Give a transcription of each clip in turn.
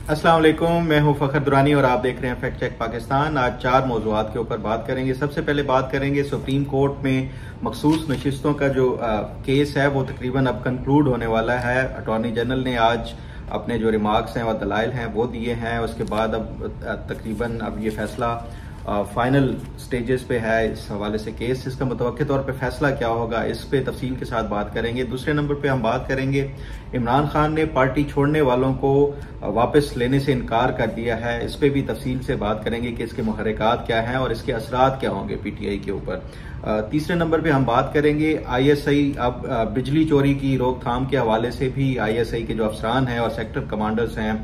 अस्सलाम वालेकुम, मैं हूं फखर दुरानी और आप देख रहे हैं फैक्ट चेक पाकिस्तान। आज 4 मौज़ूआत के ऊपर बात करेंगे। सबसे पहले बात करेंगे सुप्रीम कोर्ट में मखसूस नशिस्तों का जो केस है वो तकरीबन अब कंक्लूड होने वाला है। अटॉर्नी जनरल ने आज अपने जो रिमार्क्स हैं और दलाइल हैं वो दिए हैं। उसके बाद अब तकरीबन अब ये फैसला फाइनल स्टेजेस पे है इस हवाले से केस। इसका मुतवक्किल तौर पे फैसला क्या होगा इस पे तफसील के साथ बात करेंगे। दूसरे नंबर पे हम बात करेंगे इमरान खान ने पार्टी छोड़ने वालों को वापस लेने से इनकार कर दिया है। इस पे भी तफसील से बात करेंगे कि इसके मुहर्रिकात क्या हैं और इसके असरात क्या होंगे पीटीआई के ऊपर। तीसरे नंबर पे हम बात करेंगे आईएसआई अब बिजली चोरी की रोकथाम के हवाले से भी आईएसआई के जो अफसरान हैं और सेक्टर कमांडर्स हैं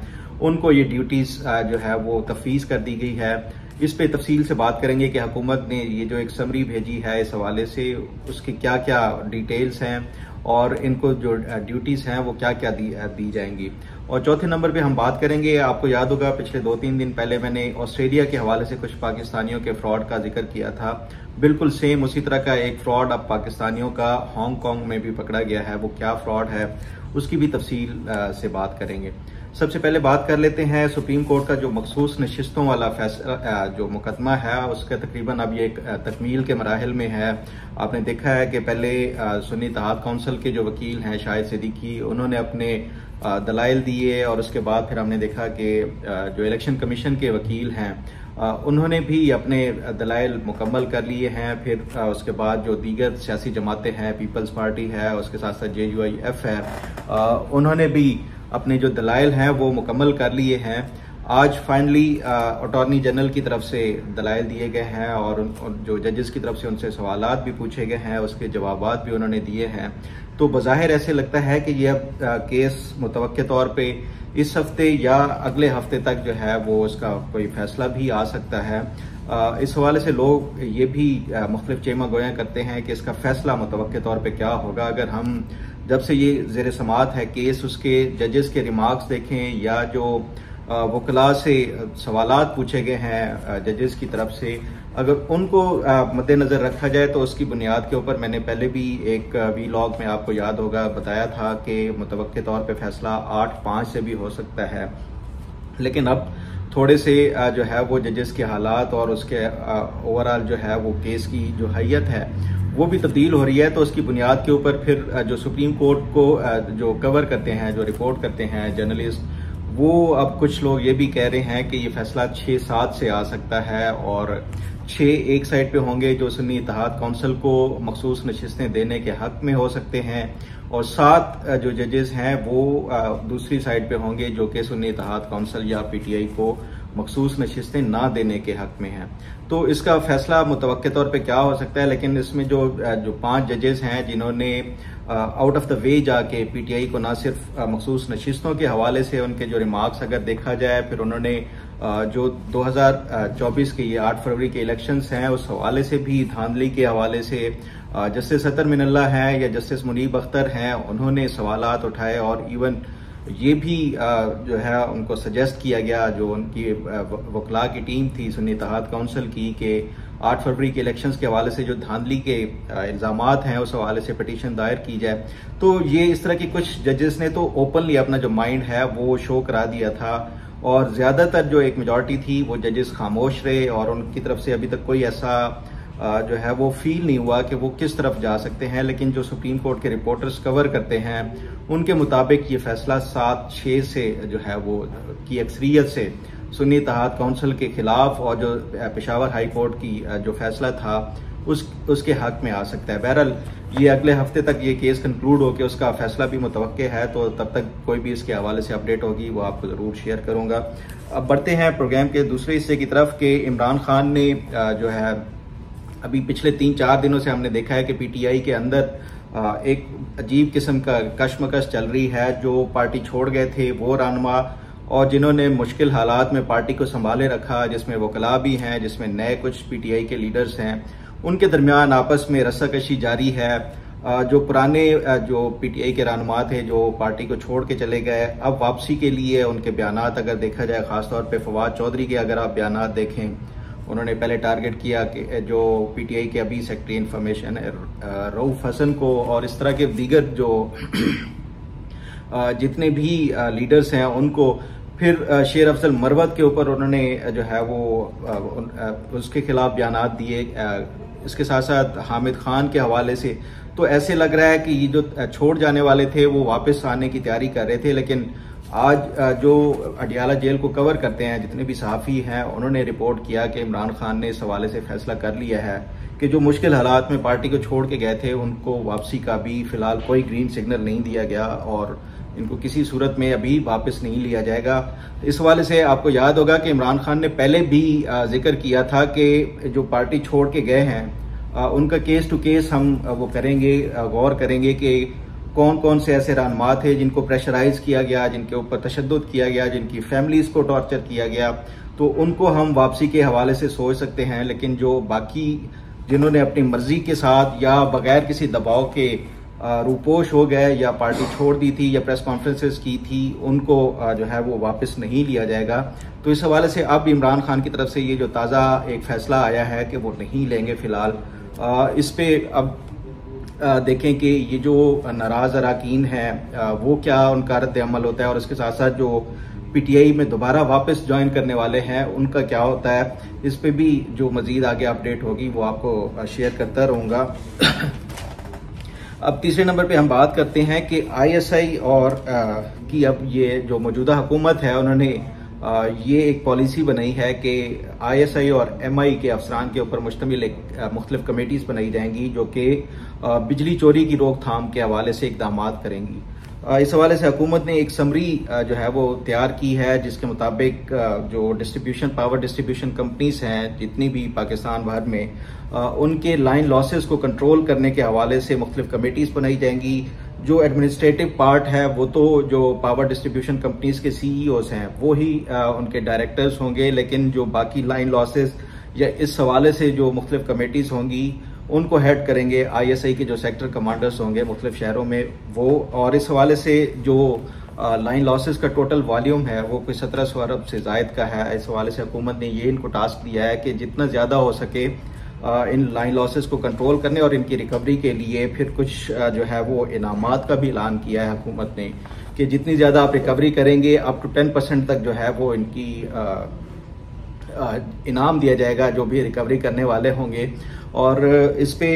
उनको ये ड्यूटीज जो है वो तफवीज कर दी गई है। इस पे तफसील से बात करेंगे कि हुकूमत ने ये जो एक समरी भेजी है इस हवाले से उसके क्या क्या डिटेल्स हैं और इनको जो ड्यूटीज हैं वो क्या क्या दी जाएंगी। और चौथे नंबर पे हम बात करेंगे, आपको याद होगा पिछले 2-3 दिन पहले मैंने ऑस्ट्रेलिया के हवाले से कुछ पाकिस्तानियों के फ्रॉड का जिक्र किया था। बिल्कुल सेम उसी तरह का एक फ्रॉड अब पाकिस्तानियों का हांगकांग में भी पकड़ा गया है। वो क्या फ्रॉड है उसकी भी तफसील से बात करेंगे। सबसे पहले बात कर लेते हैं सुप्रीम कोर्ट का जो मखसूस नशिस्तों वाला फैसला जो मुकदमा है उसका तकरीबन अब ये एक तकमील के मराहिल में है। आपने देखा है कि पहले सुन्नी इत्तेहाद काउंसिल के जो वकील हैं शाहिद सिद्दीकी उन्होंने अपने दलाइल दिए और उसके बाद फिर हमने देखा कि जो इलेक्शन कमीशन के वकील हैं उन्होंने भी अपने दलाइल मुकम्मल कर लिए हैं। फिर उसके बाद जो दीगर सियासी जमातें हैं, पीपल्स पार्टी है, उसके साथ साथ JUIF है, उन्होंने भी अपने जो दलाइल हैं वो मुकम्मल कर लिए हैं। आज फाइनली अटॉर्नी जनरल की तरफ से दलाइल दिए गए हैं और जो जजेस की तरफ से उनसे सवालात भी पूछे गए हैं, उसके जवाबात भी उन्होंने दिए हैं। तो बज़ाहिर ऐसे लगता है कि यह केस मुतवक्किल तौर पे इस हफ्ते या अगले हफ्ते तक जो है वो उसका कोई फैसला भी आ सकता है। इस हवाले से लोग ये भी मुख्तलिफ चेमा गोयां करते हैं कि इसका फैसला मुतवक्किल तौर पे क्या होगा। अगर हम जब से ये ज़ेर समाअत है केस उसके जजेस के रिमार्क्स देखें या जो वकला से सवालात पूछे गए हैं जजेस की तरफ से, अगर उनको मद्देनजर रखा जाए तो उसकी बुनियाद के ऊपर मैंने पहले भी एक वीलॉग में आपको याद होगा बताया था कि मुतवक्किल तौर पे फैसला 8-5 से भी हो सकता है। लेकिन अब थोड़े से जो है वो जजेस के हालात और उसके ओवरऑल जो है वो केस की जो हैयत है वो भी तब्दील हो रही है। तो उसकी बुनियाद के ऊपर फिर जो सुप्रीम कोर्ट को जो कवर करते हैं, जो रिपोर्ट करते हैं जर्नलिस्ट, वो अब कुछ लोग ये भी कह रहे हैं कि ये फैसला 6-7 से आ सकता है और 6 एक साइड पे होंगे जो सुन्नी इत्तेहाद काउंसिल को मखसूस नशिस्तें देने के हक में हो सकते हैं और 7 जो जजेस हैं वो दूसरी साइड पे होंगे जो कि सुन्नी इत्तेहाद काउंसिल या पीटीआई को मखसूस नशिस्तें ना देने के हक में हैं। तो इसका फैसला मुतवक्किल तौर पे क्या हो सकता है, लेकिन इसमें जो 5 जजेस हैं जिन्होंने आउट ऑफ द वे जाके पीटीआई को ना सिर्फ मखसूस नशिस्तों के हवाले से उनके जो रिमार्क्स अगर देखा जाए, फिर उन्होंने जो 2024 के ये 8 फरवरी के इलेक्शंस हैं उस हवाले से भी धांधली के हवाले से जस्टिस अतर मिनल्ला हैं या जस्टिस मुनीब अख्तर हैं, उन्होंने सवालात उठाए और इवन ये भी जो है उनको सजेस्ट किया गया जो उनकी वकला की टीम थी सुन्नी इत्तेहाद काउंसिल की कि 8 फरवरी के इलेक्शंस के हवाले से जो धांधली के इल्जामात हैं उस हवाले से पिटीशन दायर की जाए। तो ये इस तरह की कुछ जजेस ने तो ओपनली अपना जो माइंड है वो शो करा दिया था और ज्यादातर जो एक मेजॉरिटी थी वो जजेस खामोश रहे और उनकी तरफ से अभी तक कोई ऐसा जो है वो फील नहीं हुआ कि वो किस तरफ जा सकते हैं। लेकिन जो सुप्रीम कोर्ट के रिपोर्टर्स कवर करते हैं उनके मुताबिक ये फैसला 7-6 से जो है वो की अक्सरियत से सुन्नी इत्तेहाद काउंसिल के खिलाफ और जो पेशावर हाई कोर्ट की जो फैसला था उसके हक में आ सकता है। बहरहाल ये अगले हफ्ते तक ये केस कंक्लूड होकर उसका फैसला भी मुतवक्किल है, तो तब तक कोई भी इसके हवाले से अपडेट होगी वो आपको ज़रूर शेयर करूंगा। अब बढ़ते हैं प्रोग्राम के दूसरे हिस्से की तरफ कि इमरान खान ने जो है अभी पिछले 3-4 दिनों से हमने देखा है कि पीटीआई के अंदर एक अजीब किस्म का कशमकश चल रही है। जो पार्टी छोड़ गए थे वो रहनुमा और जिन्होंने मुश्किल हालात में पार्टी को संभाले रखा, जिसमें वकला भी हैं, जिसमें नए कुछ पीटीआई के लीडर्स हैं, उनके दरमियान आपस में रस्साकशी जारी है। जो पुराने जो पीटीआई के रहनुमा थे जो पार्टी को छोड़ के चले गए, अब वापसी के लिए उनके बयानात अगर देखा जाए, खासतौर पे फवाद चौधरी के अगर आप बयानात देखें, उन्होंने पहले टारगेट किया कि जो पीटीआई के अभी सेक्रेटरी इंफॉर्मेशन रऊफ हसन को और इस तरह के दीगर जो जितने भी लीडर्स हैं उनको फिर शेर अफजल मरवत के ऊपर उन्होंने जो है वो उसके खिलाफ बयानात दिए। इसके साथ साथ हामिद खान के हवाले से तो ऐसे लग रहा है कि ये जो छोड़ जाने वाले थे वो वापस आने की तैयारी कर रहे थे, लेकिन आज जो अडियाला जेल को कवर करते हैं जितने भी सहाफ़ी हैं उन्होंने रिपोर्ट किया कि इमरान खान ने इस हवाले से फैसला कर लिया है कि जो मुश्किल हालात में पार्टी को छोड़ के गए थे उनको वापसी का भी फिलहाल कोई ग्रीन सिग्नल नहीं दिया गया और इनको किसी सूरत में अभी वापस नहीं लिया जाएगा। इस हवाले से आपको याद होगा कि इमरान खान ने पहले भी जिक्र किया था कि जो पार्टी छोड़ के गए हैं उनका केस टू केस हम वो करेंगे, गौर करेंगे कि कौन कौन से ऐसे रहनुमा थे जिनको प्रेशराइज किया गया, जिनके ऊपर तशद्दुद किया गया, जिनकी फैमिलीज को टॉर्चर किया गया, तो उनको हम वापसी के हवाले से सोच सकते हैं। लेकिन जो बाकी जिन्होंने अपनी मर्जी के साथ या बगैर किसी दबाव के रूपोश हो गए या पार्टी छोड़ दी थी या प्रेस कॉन्फ्रेंसेस की थी, उनको जो है वो वापस नहीं लिया जाएगा। तो इस हवाले से अब इमरान खान की तरफ से ये जो ताज़ा एक फैसला आया है कि वो नहीं लेंगे फिलहाल, इस पे अब देखें कि ये जो नाराज अरकान हैं वो क्या उनका रद्द अमल होता है और इसके साथ साथ जो पीटीआई में दोबारा वापस ज्वाइन करने वाले हैं उनका क्या होता है। इस पे भी जो मजीद आगे अपडेट होगी वो आपको शेयर करता रहूँगा। अब तीसरे नंबर पे हम बात करते हैं कि आईएसआई और की अब ये जो मौजूदा हुकूमत है उन्होंने ये एक पॉलिसी बनाई है कि आईएसआई और एमआई के अफसरान के ऊपर मुश्तमिल एक मुख्तलिफ कमेटीज बनाई जाएंगी जो कि बिजली चोरी की रोकथाम के हवाले से इकदाम करेंगी। इस हवाले से हुकूमत ने एक समरी जो है वो तैयार की है जिसके मुताबिक जो पावर डिस्ट्रीब्यूशन कंपनीज हैं जितनी भी पाकिस्तान भर में उनके लाइन लॉसेस को कंट्रोल करने के हवाले से मुख्तलिफ कमेटीज बनाई जाएंगी। जो एडमिनिस्ट्रेटिव पार्ट है वो तो जो पावर डिस्ट्रीब्यूशन कंपनीज के सीईओज हैं वो ही उनके डायरेक्टर्स होंगे, लेकिन जो बाकी लाइन लॉसेस या इस हवाले से जो मुख्तलिफ कमेटीज होंगी उनको हेड करेंगे आईएसआई के जो सेक्टर कमांडर्स होंगे मुख्तलिफ शहरों में वो। और इस हवाले से जो लाइन लॉसेस का टोटल वॉल्यूम है वो कोई 1700 अरब से जायद का है। इस हवाले से हुकूमत ने ये इनको टास्क दिया है कि जितना ज़्यादा हो सके इन लाइन लॉसेस को कंट्रोल करने और इनकी रिकवरी के लिए फिर कुछ जो है वो इनामात का भी ऐलान किया है हुकूमत ने कि जितनी ज़्यादा आप रिकवरी करेंगे अप टू 10% तक जो है वो इनकी इनाम दिया जाएगा जो भी रिकवरी करने वाले होंगे। और इस पे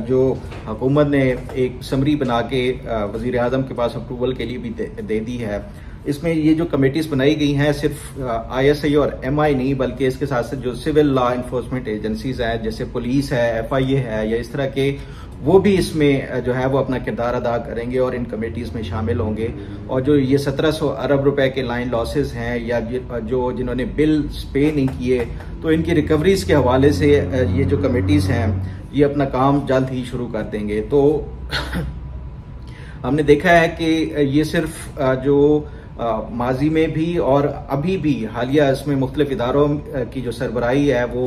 जो हुकूमत ने एक समरी बना के वज़ीर आज़म के पास अप्रूवल के लिए भी दे दी है। इसमें ये जो कमेटीज बनाई गई हैं सिर्फ आईएसआई और एमआई नहीं बल्कि इसके साथ साथ जो सिविल लॉ इन्फोर्समेंट एजेंसीज हैं जैसे पुलिस है, एफआईए है या इस तरह के, वो भी इसमें जो है वो अपना किरदार अदा करेंगे और इन कमेटीज में शामिल होंगे। और जो ये 1700 अरब रुपए के लाइन लॉसेस हैं या जो जिन्होंने बिल पे नहीं किए तो इनकी रिकवरीज के हवाले से ये जो कमेटीज हैं ये अपना काम जल्द ही शुरू कर देंगे। तो हमने देखा है कि ये सिर्फ जो माजी में भी और अभी भी हालिया इसमें मुख्तलिफ इदारों की जो सरबराही है वो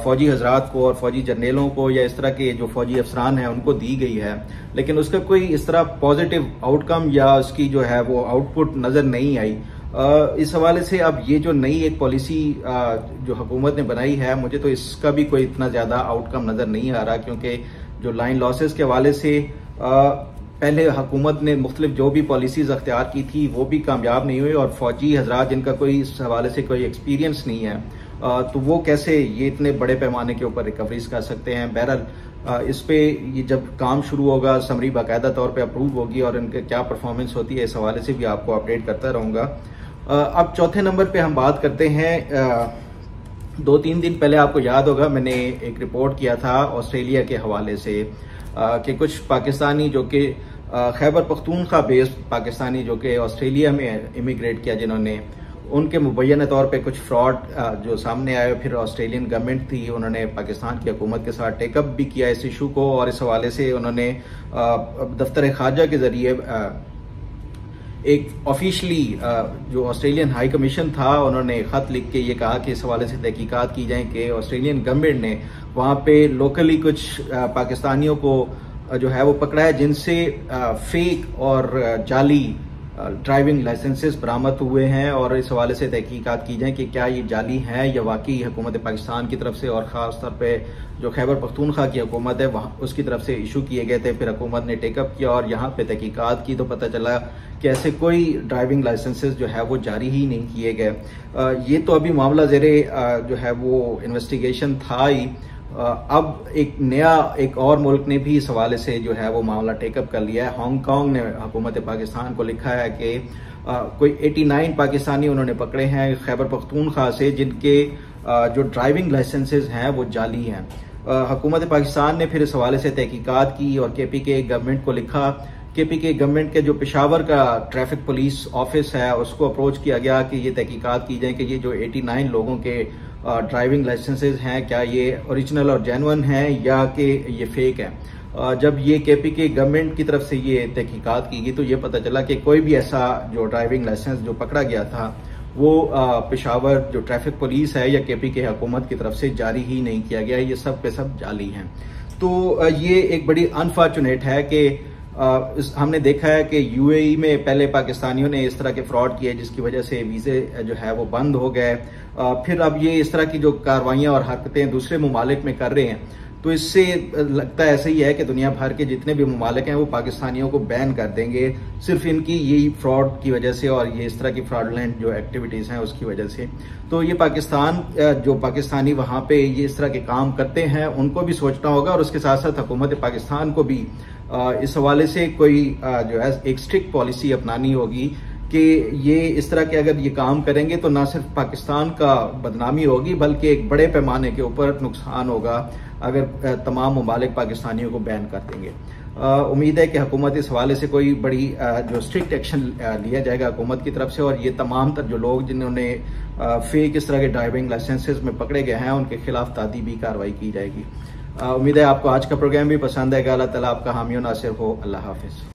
फौजी हजरात को और फौजी जर्नेलों को या इस तरह के जो फौजी अफसरान हैं उनको दी गई है, लेकिन उसका कोई इस तरह पॉजिटिव आउटकम या उसकी जो है वो आउटपुट नज़र नहीं आई। इस हवाले से अब ये जो नई एक पॉलिसी जो हुकूमत ने बनाई है मुझे तो इसका भी कोई इतना ज़्यादा आउटकम नज़र नहीं आ रहा, क्योंकि जो लाइन लॉसेस के हवाले से पहले हुकूमत ने मुख्तलिफ जो भी पॉलिसीज अख्तियार की थी वो भी कामयाब नहीं हुई और फौजी हजरात जिनका कोई इस हवाले से कोई एक्सपीरियंस नहीं है तो वो कैसे ये इतने बड़े पैमाने के ऊपर रिकवरीज कर सकते हैं। बहरहाल इस पे ये जब काम शुरू होगा समरी बाकायदा तौर पे अप्रूव होगी और इनके क्या परफॉर्मेंस होती है इस हवाले से भी आपको अपडेट करता रहूँगा। अब चौथे नंबर पे हम बात करते हैं 2-3 दिन पहले आपको याद होगा मैंने एक रिपोर्ट किया था ऑस्ट्रेलिया के हवाले से कि कुछ पाकिस्तानी जो कि खैबर पख्तूनख्वा बेस्ड पाकिस्तानी जो कि ऑस्ट्रेलिया में इमिग्रेट किया जिन्होंने, उनके मुबैना तौर पे कुछ फ्रॉड जो सामने आए, फिर ऑस्ट्रेलियन गवर्नमेंट थी उन्होंने पाकिस्तान की हुकूमत के साथ टेकअप भी किया इस इशू को और इस हवाले से उन्होंने दफ्तर खारजा के जरिए एक ऑफिशियली जो ऑस्ट्रेलियन हाई कमीशन था उन्होंने खत लिख के ये कहा कि इस हवाले से तहकीकात की जाए कि ऑस्ट्रेलियन गवर्नमेंट ने वहाँ पे लोकली कुछ पाकिस्तानियों को जो है वो पकड़ा है जिनसे फेक और जाली ड्राइविंग लाइसेंसेस बरामद हुए हैं और इस हवाले से तहकीकात की जाए कि क्या ये जाली हैं या वाकई हुकूमत पाकिस्तान की तरफ से और ख़ास तौर पे जो खैबर पख्तूनख्वा की हुकूमत है वहाँ उसकी तरफ से इशू किए गए थे। फिर हुकूमत ने टेकअप किया और यहाँ पे तहकीकात की तो पता चला कि ऐसे कोई ड्राइविंग लाइसेंसेस जो है वो जारी ही नहीं किए गए। ये तो अभी मामला ज़ेरे जो है वो इन्वेस्टिगेशन था ही। अब एक और मुल्क ने भी इस हवाले से जो है वो मामला टेकअप कर लिया है। हांगकांग ने हुकूमत पाकिस्तान को लिखा है कि कोई 89 पाकिस्तानी उन्होंने पकड़े हैं खैबर पख्तूनख्वा से जिनके जो ड्राइविंग लाइसेंसेज हैं वो जाली हैं। हुकूमत पाकिस्तान ने फिर इस हवाले से तहकीकात की और KPK गवर्नमेंट को लिखा। KPK गवर्नमेंट के जो पेशावर का ट्रैफिक पुलिस ऑफिस है उसको अप्रोच किया गया कि ये तहकीकात की जाए कि ये जो 89 लोगों के ड्राइविंग लाइसेंसेज हैं क्या ये ओरिजिनल और जेन्युइन हैं या कि ये फेक है। जब ये KPK गवर्नमेंट की तरफ से ये तहकीकात की गई तो ये पता चला कि कोई भी ऐसा जो ड्राइविंग लाइसेंस जो पकड़ा गया था वो पेशावर जो ट्रैफिक पुलिस है या KPK हुकूमत की तरफ से जारी ही नहीं किया गया। ये सब के सब जाली हैं। तो ये एक बड़ी अनफॉर्चुनेट है कि हमने देखा है कि UAE में पहले पाकिस्तानियों ने इस तरह के फ्रॉड किए जिसकी वजह से वीज़े जो है वो बंद हो गए। फिर अब ये इस तरह की जो कार्रवाइयाँ और हरकतें दूसरे ममालिक में कर रहे हैं तो इससे लगता ऐसा ही है कि दुनिया भर के जितने भी ममालिक हैं वो पाकिस्तानियों को बैन कर देंगे सिर्फ इनकी यही फ्रॉड की वजह से और ये इस तरह की फ्रॉडलेंट जो एक्टिविटीज़ हैं उसकी वजह से। तो ये पाकिस्तान जो पाकिस्तानी वहाँ पे ये इस तरह के काम करते हैं उनको भी सोचना होगा और उसके साथ साथ हुकूमत पाकिस्तान को भी इस हवाले से कोई जो है एक स्ट्रिक्ट पॉलिसी अपनानी होगी कि ये इस तरह के अगर ये काम करेंगे तो ना सिर्फ पाकिस्तान का बदनामी होगी बल्कि एक बड़े पैमाने के ऊपर नुकसान होगा अगर तमाम ममालिक पाकिस्तानियों को बैन कर देंगे। उम्मीद है कि हुकूमत इस हवाले से कोई बड़ी जो स्ट्रिक्ट एक्शन लिया जाएगा हुकूमत की तरफ से और ये तमाम तर जो लोग जिन्होंने फेक इस तरह के ड्राइविंग लाइसेंसेज में पकड़े गए हैं उनके खिलाफ तादीबी कार्रवाई की जाएगी। उम्मीद है आपको आज का प्रोग्राम भी पसंद आएगा। अल्लाह ताला आपका हामी और नासिर हो। अल्लाह हाफिज।